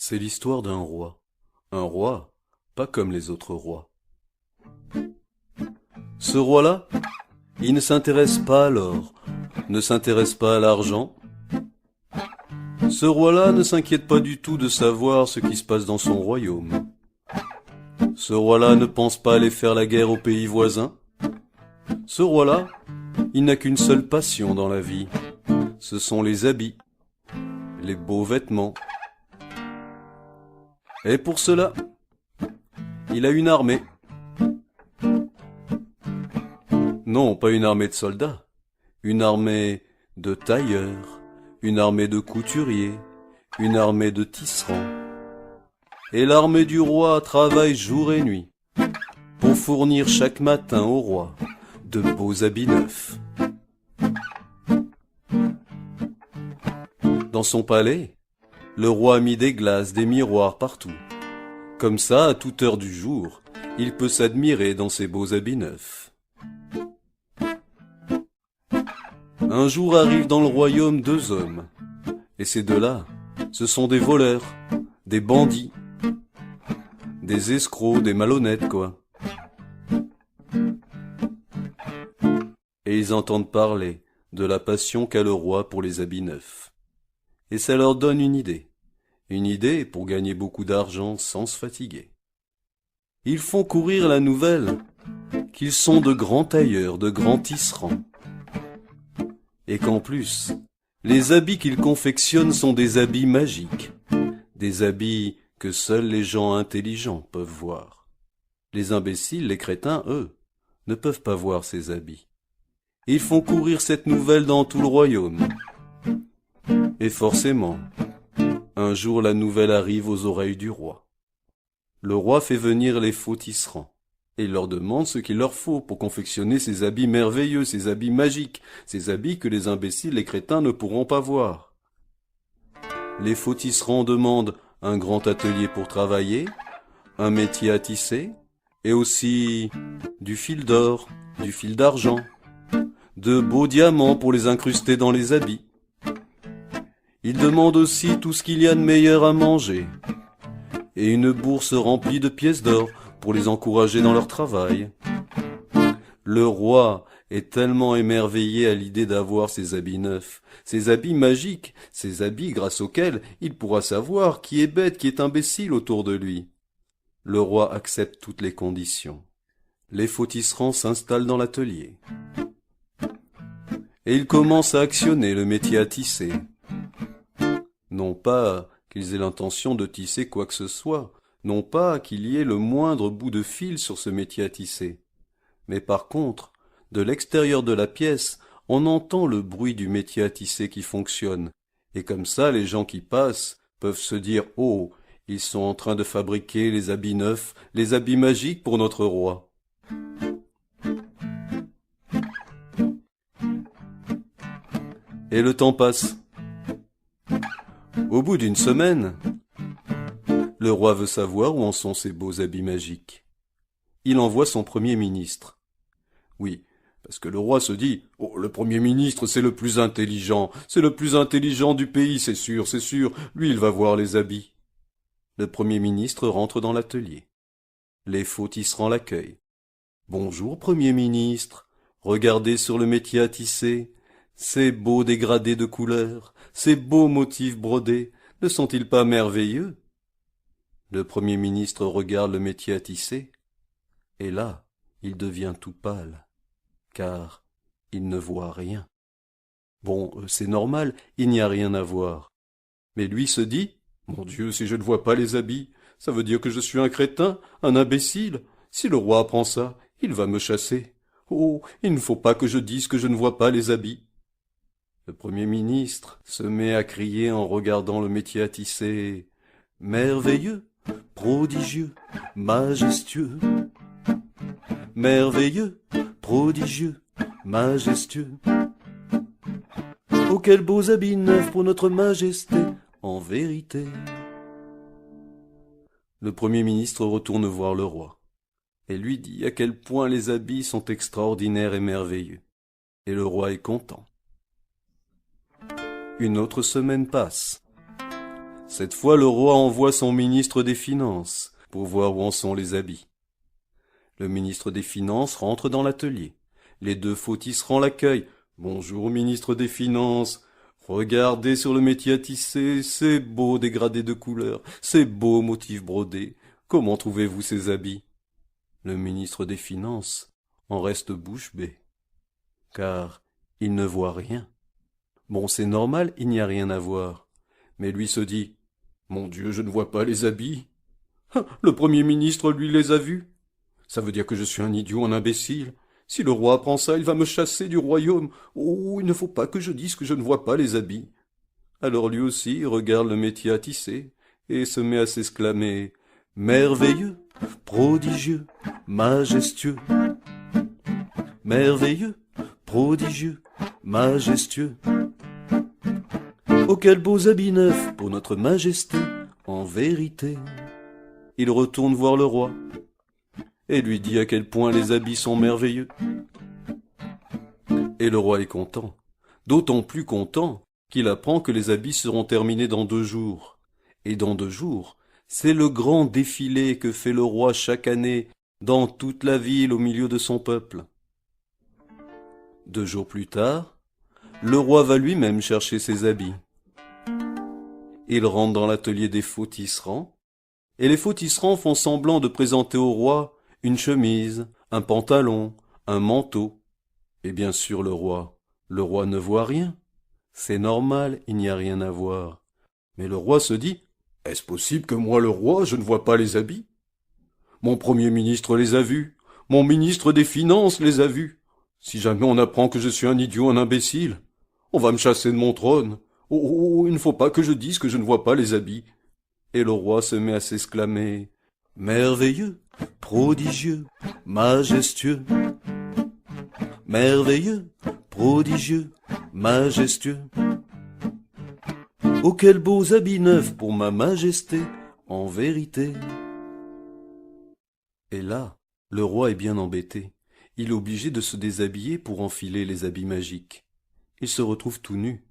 C'est l'histoire d'un roi. Un roi, pas comme les autres rois. Ce roi-là, il ne s'intéresse pas à l'or, ne s'intéresse pas à l'argent. Ce roi-là ne s'inquiète pas du tout de savoir ce qui se passe dans son royaume. Ce roi-là ne pense pas aller faire la guerre aux pays voisins. Ce roi-là, il n'a qu'une seule passion dans la vie. Ce sont les habits, les beaux vêtements. Et pour cela, il a une armée. Non, pas une armée de soldats, une armée de tailleurs, une armée de couturiers, une armée de tisserands. Et l'armée du roi travaille jour et nuit pour fournir chaque matin au roi de beaux habits neufs. Dans son palais, le roi a mis des glaces, des miroirs partout. Comme ça, à toute heure du jour, il peut s'admirer dans ses beaux habits neufs. Un jour arrivent dans le royaume deux hommes. Et ces deux-là, ce sont des voleurs, des bandits, des escrocs, des malhonnêtes, quoi. Et ils entendent parler de la passion qu'a le roi pour les habits neufs. Et ça leur donne une idée pour gagner beaucoup d'argent sans se fatiguer. Ils font courir la nouvelle qu'ils sont de grands tailleurs, de grands tisserands. Et qu'en plus, les habits qu'ils confectionnent sont des habits magiques, des habits que seuls les gens intelligents peuvent voir. Les imbéciles, les crétins, eux, ne peuvent pas voir ces habits. Ils font courir cette nouvelle dans tout le royaume. Et forcément, un jour la nouvelle arrive aux oreilles du roi. Le roi fait venir les faux tisserands et il leur demande ce qu'il leur faut pour confectionner ces habits merveilleux, ces habits magiques, ces habits que les imbéciles, les crétins ne pourront pas voir. Les faux tisserands demandent un grand atelier pour travailler, un métier à tisser, et aussi du fil d'or, du fil d'argent, de beaux diamants pour les incruster dans les habits. Ils demandent aussi tout ce qu'il y a de meilleur à manger, et une bourse remplie de pièces d'or pour les encourager dans leur travail. Le roi est tellement émerveillé à l'idée d'avoir ces habits neufs, ces habits magiques, ces habits grâce auxquels il pourra savoir qui est bête, qui est imbécile autour de lui. Le roi accepte toutes les conditions. Les faux tisserands s'installent dans l'atelier. Et ils commencent à actionner le métier à tisser. Non pas qu'ils aient l'intention de tisser quoi que ce soit, non pas qu'il y ait le moindre bout de fil sur ce métier à tisser. Mais par contre, de l'extérieur de la pièce, on entend le bruit du métier à tisser qui fonctionne. Et comme ça, les gens qui passent peuvent se dire « Oh, ils sont en train de fabriquer les habits neufs, les habits magiques pour notre roi. » Et le temps passe. Au bout d'une semaine, le roi veut savoir où en sont ces beaux habits magiques. Il envoie son premier ministre. Oui, parce que le roi se dit « Oh, le premier ministre, c'est le plus intelligent du pays, c'est sûr, lui il va voir les habits. » Le premier ministre rentre dans l'atelier. Les faux tisserands l'accueillent. « Bonjour, premier ministre, regardez sur le métier à tisser, ces beaux dégradés de couleurs, ces beaux motifs brodés, ne sont-ils pas merveilleux ?» Le premier ministre regarde le métier à tisser, et là, il devient tout pâle, car il ne voit rien. Bon, c'est normal, il n'y a rien à voir. Mais lui se dit, « Mon Dieu, si je ne vois pas les habits, ça veut dire que je suis un crétin, un imbécile. Si le roi apprend ça, il va me chasser. Oh, il ne faut pas que je dise que je ne vois pas les habits. » Le premier ministre se met à crier en regardant le métier à tisser, « Merveilleux, prodigieux, majestueux. Merveilleux, prodigieux, majestueux. Oh, quels beaux habits neufs pour notre majesté, en vérité. » Le premier ministre retourne voir le roi, et lui dit à quel point les habits sont extraordinaires et merveilleux. Et le roi est content. Une autre semaine passe. Cette fois, le roi envoie son ministre des Finances pour voir où en sont les habits. Le ministre des Finances rentre dans l'atelier. Les deux faux tisserands l'accueillent. « Bonjour, ministre des Finances. Regardez sur le métier à tisser, c'est beau dégradé de couleurs, c'est beau motif brodé. Comment trouvez-vous ces habits ?» Le ministre des Finances en reste bouche bée, car il ne voit rien. Bon, c'est normal, il n'y a rien à voir. Mais lui se dit, « Mon Dieu, je ne vois pas les habits. Le Premier ministre, lui, les a vus. Ça veut dire que je suis un idiot, un imbécile. Si le roi apprend ça, il va me chasser du royaume. Oh, il ne faut pas que je dise que je ne vois pas les habits. » Alors lui aussi regarde le métier à tisser et se met à s'exclamer, « Merveilleux, prodigieux, majestueux. Merveilleux, prodigieux, majestueux. Oh, quels beaux habits neufs pour notre majesté, en vérité. » Il retourne voir le roi et lui dit à quel point les habits sont merveilleux. Et le roi est content, d'autant plus content qu'il apprend que les habits seront terminés dans 2 jours. Et dans 2 jours, c'est le grand défilé que fait le roi chaque année dans toute la ville au milieu de son peuple. 2 jours plus tard, le roi va lui-même chercher ses habits. Il rentre dans l'atelier des faux tisserands, et les faux tisserands font semblant de présenter au roi une chemise, un pantalon, un manteau. Et bien sûr le roi ne voit rien. C'est normal, il n'y a rien à voir. Mais le roi se dit, « Est-ce possible que moi, le roi, je ne vois pas les habits? Mon premier ministre les a vus, mon ministre des Finances les a vus. Si jamais on apprend que je suis un idiot, un imbécile, on va me chasser de mon trône. Oh, il ne faut pas que je dise que je ne vois pas les habits. » Et le roi se met à s'exclamer, « Merveilleux, prodigieux, majestueux. Merveilleux, prodigieux, majestueux. Oh, quels beaux habits neufs pour ma majesté, en vérité. » Et là, le roi est bien embêté. Il est obligé de se déshabiller pour enfiler les habits magiques. Il se retrouve tout nu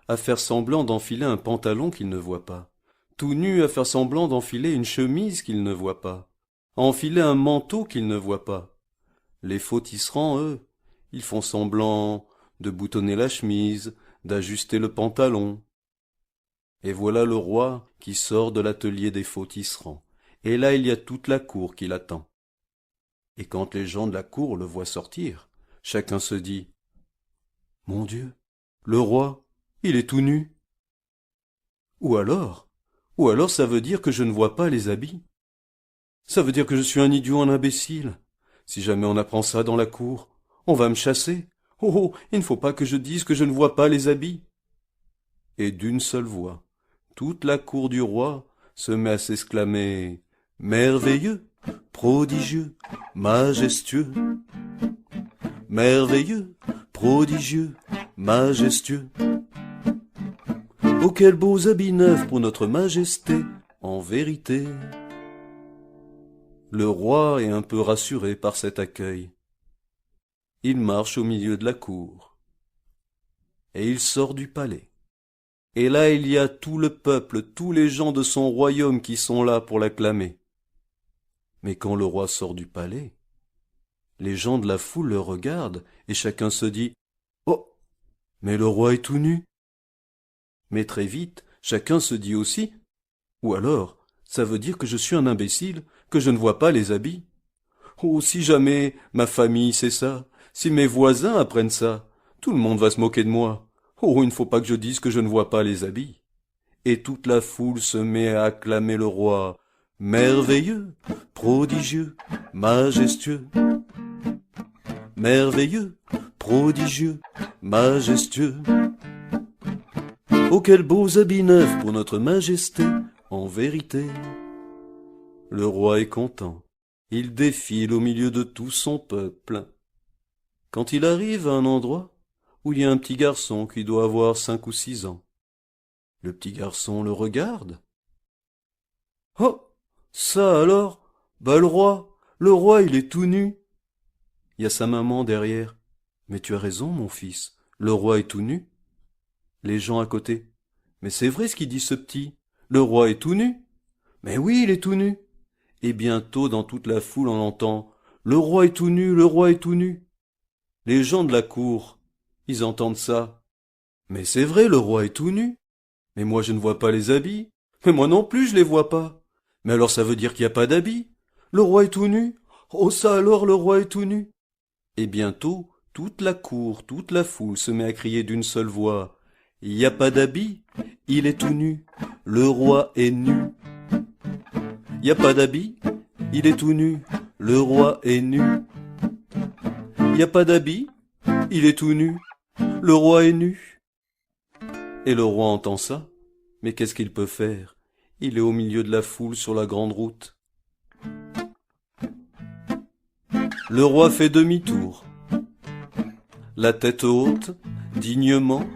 à faire semblant d'enfiler un pantalon qu'il ne voit pas, tout nu à faire semblant d'enfiler une chemise qu'il ne voit pas, à enfiler un manteau qu'il ne voit pas. Les faux tisserands, eux, ils font semblant de boutonner la chemise, d'ajuster le pantalon. Et voilà le roi qui sort de l'atelier des faux tisserands. Et là, il y a toute la cour qui l'attend. Et quand les gens de la cour le voient sortir, chacun se dit, « Mon Dieu, le roi, il est tout nu. » Ou alors ça veut dire que je ne vois pas les habits. Ça veut dire que je suis un idiot, un imbécile. Si jamais on apprend ça dans la cour, on va me chasser. Oh, il ne faut pas que je dise que je ne vois pas les habits. Et d'une seule voix, toute la cour du roi se met à s'exclamer, « Merveilleux, prodigieux, majestueux. Merveilleux, prodigieux, majestueux. Oh, quels beaux habits neufs pour notre majesté, en vérité. » Le roi est un peu rassuré par cet accueil. Il marche au milieu de la cour. Et il sort du palais. Et là, il y a tout le peuple, tous les gens de son royaume qui sont là pour l'acclamer. Mais quand le roi sort du palais, les gens de la foule le regardent et chacun se dit, « Oh, mais le roi est tout nu. » Mais très vite, chacun se dit aussi, « Ou alors, ça veut dire que je suis un imbécile, que je ne vois pas les habits. Oh, si jamais ma famille sait ça, si mes voisins apprennent ça, tout le monde va se moquer de moi. Oh, il ne faut pas que je dise que je ne vois pas les habits. » Et toute la foule se met à acclamer le roi, « Merveilleux, prodigieux, majestueux. Merveilleux, prodigieux, majestueux. Oh, quels beaux habits neufs pour notre majesté, en vérité. » Le roi est content. Il défile au milieu de tout son peuple. Quand il arrive à un endroit où il y a un petit garçon qui doit avoir 5 ou 6 ans, le petit garçon le regarde. « Oh, ça alors, le roi, il est tout nu. » Il y a sa maman derrière. « Mais tu as raison, mon fils, le roi est tout nu. » Les gens à côté. « Mais c'est vrai ce qu'il dit ce petit. Le roi est tout nu. Mais oui, il est tout nu. Et bientôt, dans toute la foule, on entend « Le roi est tout nu, le roi est tout nu ». Les gens de la cour, ils entendent ça. Mais c'est vrai, le roi est tout nu. Mais moi je ne vois pas les habits. Mais moi non plus je les vois pas. Mais alors ça veut dire qu'il n'y a pas d'habits. Le roi est tout nu. Oh ça alors, le roi est tout nu. Et bientôt, toute la cour, toute la foule se met à crier d'une seule voix. Il n'y a pas d'habits, il est tout nu. Le roi est nu. Il n'y a pas d'habits, il est tout nu. Le roi est nu. Il n'y a pas d'habits, il est tout nu. Le roi est nu. Et le roi entend ça. Mais qu'est-ce qu'il peut faire? Il est au milieu de la foule sur la grande route. Le roi fait demi-tour. La tête haute, dignement,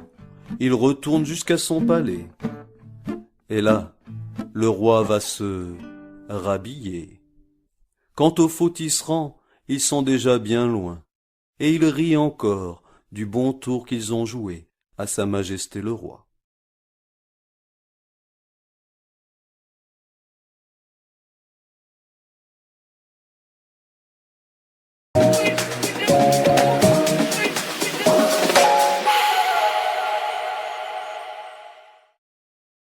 il retourne jusqu'à son palais. Et là, le roi va se rhabiller. Quant aux faux tisserands, ils sont déjà bien loin. Et ils rient encore du bon tour qu'ils ont joué à Sa Majesté le roi.